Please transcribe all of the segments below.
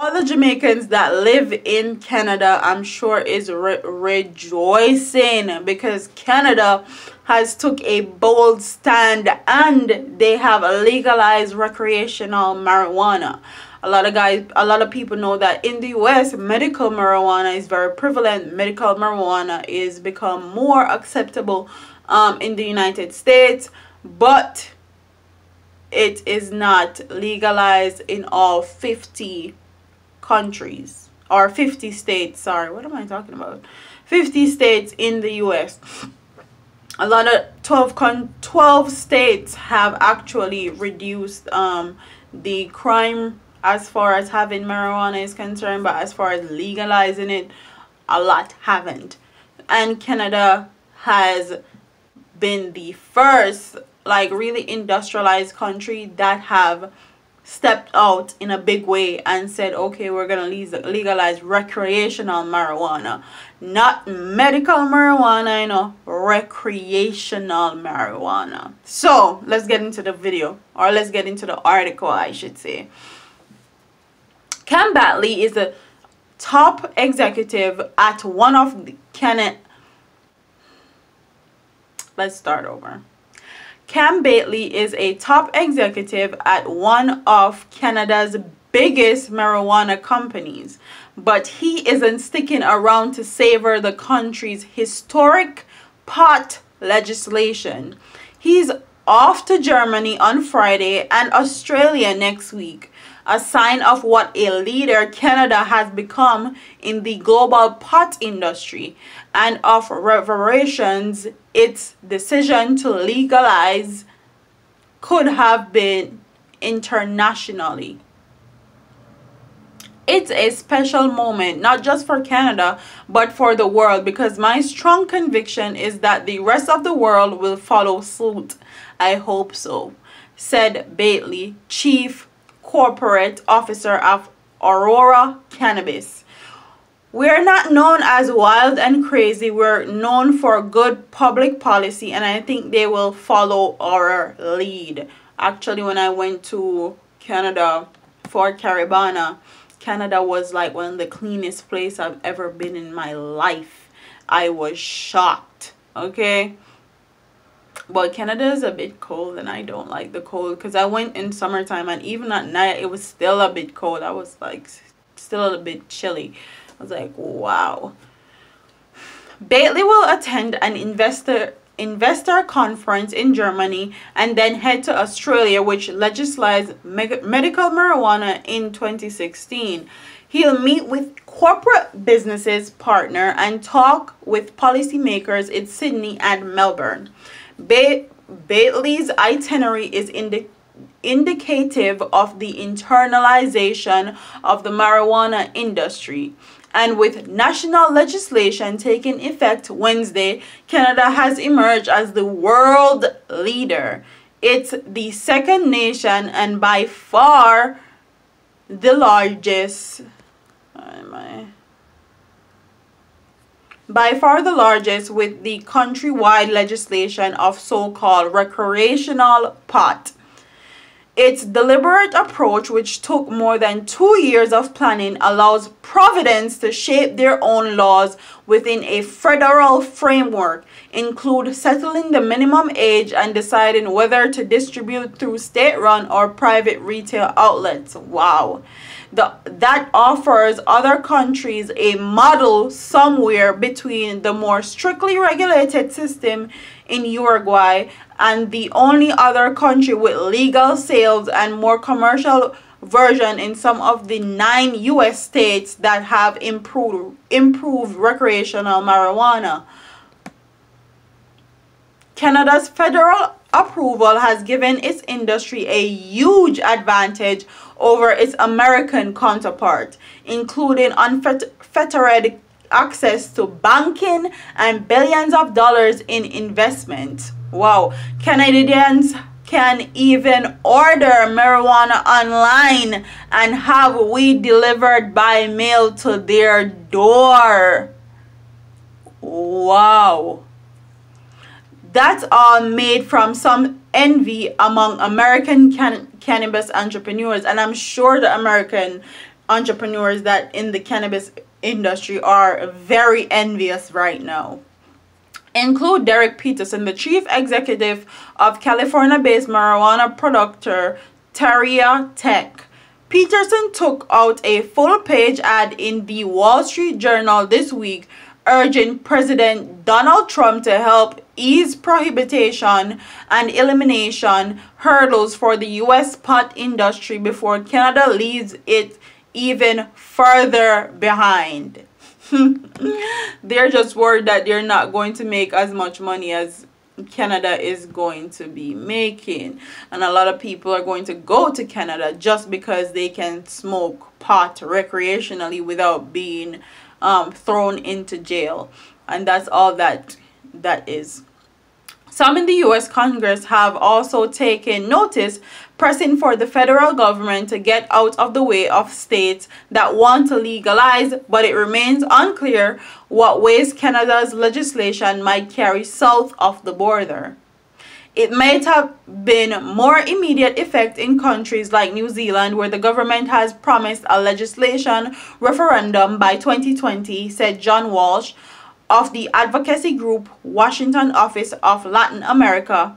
All the Jamaicans that live in Canada, I'm sure, is rejoicing because Canada has took a bold stand and they have legalized recreational marijuana. A lot of people know that in the US, medical marijuana is very prevalent. Medical marijuana is become more acceptable in the United States, but it is not legalized in all 50 countries, or 50 states. Sorry, what am I talking about? 50 states in the US. A lot of 12 states have actually reduced the crime as far as having marijuana is concerned, but as far as legalizing it, a lot haven't. And Canada has been the first like really industrialized country that have stepped out in a big way and said, okay, we're gonna legalize recreational marijuana, not medical marijuana, you know, recreational marijuana. So let's get into the video, or let's get into the article, I should say. Cam Batley is a top executive at one of the Let's start over. Cam Batley is a top executive at one of Canada's biggest marijuana companies, but he isn't sticking around to savor the country's historic pot legislation. He's off to Germany on Friday and Australia next week, a sign of what a leader Canada has become in the global pot industry, and of reverberations its decision to legalize could have been internationally. It's a special moment, not just for Canada, but for the world, because my strong conviction is that the rest of the world will follow suit. I hope so, said Batley, Chief Corporate Officer of Aurora Cannabis. We're not known as wild and crazy. We're known for good public policy, and I think they will follow our lead. Actually, when I went to Canada for Caribana, Canada was like one of the cleanest places I've ever been in my life. I was shocked, okay? But Canada is a bit cold, and I don't like the cold because I went in summertime, and even at night it was still a bit cold. I was like still a bit chilly. I was like, wow. Batley will attend an investor conference in Germany and then head to Australia, which legislates medical marijuana in 2016. He'll meet with corporate businesses partner and talk with policymakers in Sydney and Melbourne. Batley's itinerary is indicative of the internalization of the marijuana industry. And with national legislation taking effect Wednesday, Canada has emerged as the world leader. It's the second nation and by far the largest, with the countrywide legislation of so-called recreational pot. Its deliberate approach, which took more than 2 years of planning, allows Providence to shape their own laws within a federal framework, include settling the minimum age and deciding whether to distribute through state-run or private retail outlets. Wow. That offers other countries a model somewhere between the more strictly regulated system in Uruguay and the only other country with legal sales and more commercial version in some of the 9 US states that have improved recreational marijuana. Canada's federal approval has given its industry a huge advantage over its American counterpart, including unfettered access to banking and billions of dollars in investment. Wow, Canadians can even order marijuana online and have weed delivered by mail to their door. Wow. That's all made from some envy among American cannabis entrepreneurs, and I'm sure the American entrepreneurs that in the cannabis industry are very envious right now include Derek Peterson, the chief executive of California-based marijuana producer Taria Tech. Peterson took out a full-page ad in the Wall Street Journal this week, urging President Donald Trump to help ease prohibition and elimination hurdles for the U.S. pot industry before Canada leaves it even further behind. They're just worried that they're not going to make as much money as Canada is going to be making, and a lot of people are going to go to Canada just because they can smoke pot recreationally without being thrown into jail, and that's all that is. Some in the U.S. Congress have also taken notice, pressing for the federal government to get out of the way of states that want to legalize, but it remains unclear what ways Canada's legislation might carry south of the border. It might have been more immediate effect in countries like New Zealand, where the government has promised a legislation referendum by 2020, said John Walsh of the advocacy group Washington Office of Latin America.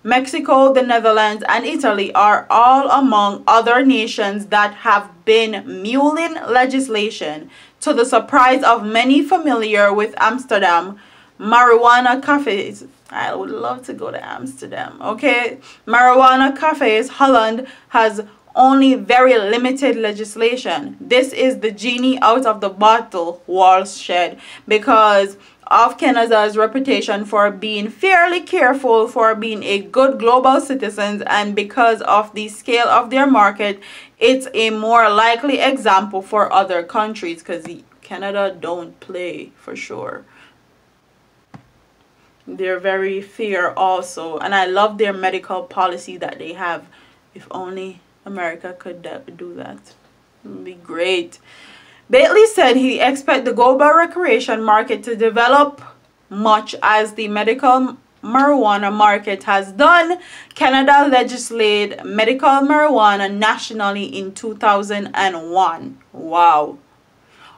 Mexico, the Netherlands, and Italy are all among other nations that have been mulling legislation. To the surprise of many familiar with Amsterdam, marijuana cafes. I would love to go to Amsterdam, okay? Marijuana cafes, Holland has only very limited legislation. This is the genie out of the bottle, Walsh said, because of Canada's reputation for being fairly careful, for being a good global citizen, and because of the scale of their market, it's a more likely example for other countries, because Canada don't play for sure. They're very fair also, and I love their medical policy that they have. If only America could do that, it would be great. Bailey said he expects the global recreation market to develop much as the medical marijuana market has done. Canada legislated medical marijuana nationally in 2001. Wow.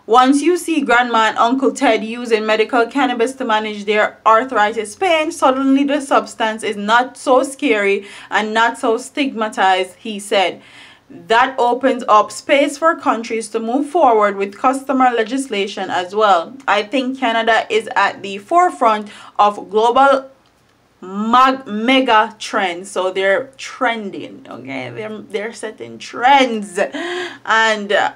Once you see Grandma and Uncle Ted using medical cannabis to manage their arthritis pain, suddenly the substance is not so scary and not so stigmatized, he said. That opens up space for countries to move forward with customer legislation as well. I think Canada is at the forefront of global mega trends, so they're trending, okay? They're setting trends, and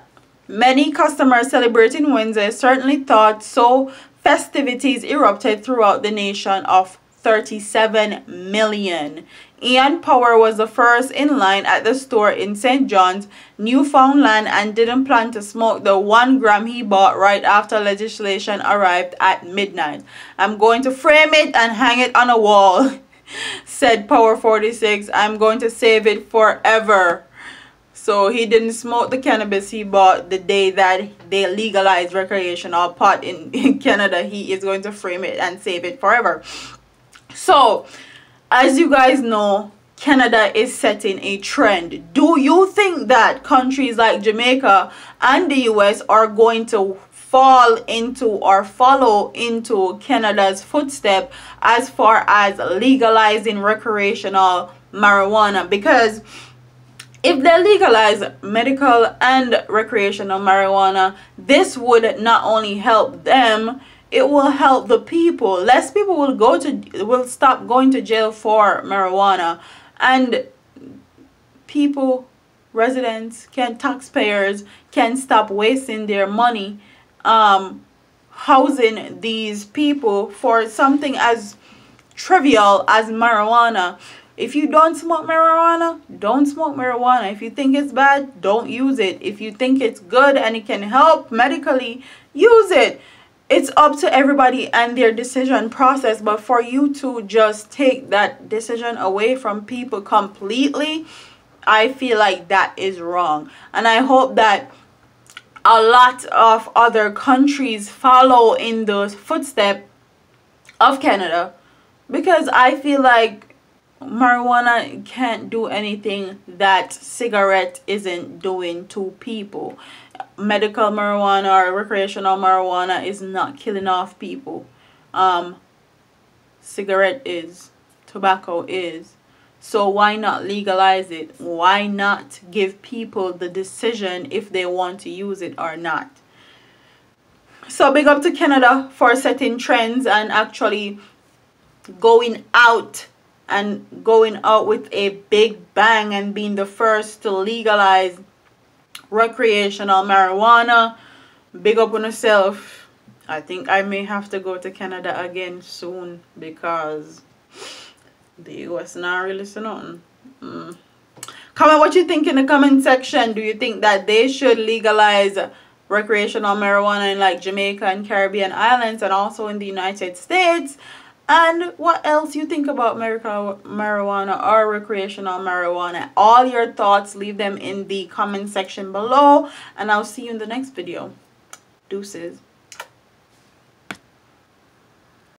many customers celebrating Wednesday certainly thought so. Festivities erupted throughout the nation of 37 million. Ian Power was the first in line at the store in St. John's, Newfoundland, and didn't plan to smoke the 1 gram he bought right after legislation arrived at midnight. I'm going to frame it and hang it on a wall, said Power 46. I'm going to save it forever. So he didn't smoke the cannabis he bought the day that they legalized recreational pot in Canada. He is going to frame it and save it forever. So, as you guys know, Canada is setting a trend. Do you think that countries like Jamaica and the US are going to fall into or follow into Canada's footstep as far as legalizing recreational marijuana? Because if they legalize medical and recreational marijuana, this would not only help them, it will help the people. Less people will stop going to jail for marijuana, and people, residents, taxpayers can stop wasting their money housing these people for something as trivial as marijuana. If you don't smoke marijuana, don't smoke marijuana. If you think it's bad, don't use it. If you think it's good and it can help medically, use it. It's up to everybody and their decision process, but for you to just take that decision away from people completely, I feel like that is wrong. And I hope that a lot of other countries follow in the footsteps of Canada, because I feel like marijuana can't do anything that cigarette isn't doing to people. Medical marijuana or recreational marijuana is not killing off people. Cigarette is, tobacco is. So why not legalize it? Why not give people the decision if they want to use it or not? So big up to Canada for setting trends and actually going out with a big bang and being the first to legalize recreational marijuana. Big up on yourself. I think I may have to go to Canada again soon because the US not really say nothing. Comment what you think in the comment section. Do you think that they should legalize recreational marijuana in like Jamaica and Caribbean islands and also in the United States? And what else you think about medical marijuana or recreational marijuana? All your thoughts, leave them in the comment section below. And I'll see you in the next video. Deuces.